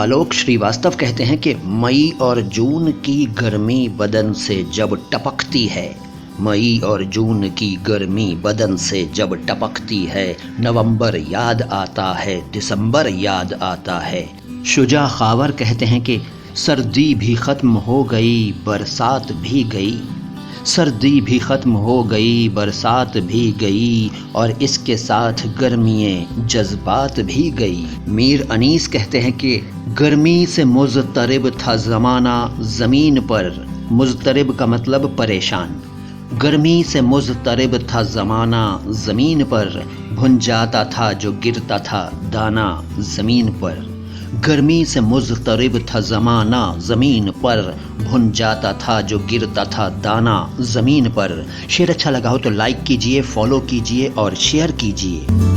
आलोक श्रीवास्तव कहते हैं कि मई और जून की गर्मी बदन से जब टपकती है, मई और जून की गर्मी बदन से जब टपकती है, नवंबर याद आता है, दिसंबर याद आता है। शुजा खावर कहते हैं कि सर्दी भी ख़त्म हो गई, बरसात भी गई, सर्दी भी ख़त्म हो गई, बरसात भी गई और इसके साथ गर्मियाँ जज्बात भी गई। मीर अनीस कहते हैं कि गर्मी से मुज़तरिब था ज़माना ज़मीन पर, मुज़तरिब का मतलब परेशान। गर्मी से मुज़तरिब था ज़माना ज़मीन पर, भुन जाता था जो गिरता था दाना ज़मीन पर। गर्मी से मुज़तरिब था ज़माना ज़मीन पर, भुन जाता था जो गिरता था दाना ज़मीन पर। शेर अच्छा लगा हो तो लाइक कीजिए, फॉलो कीजिए और शेयर कीजिए।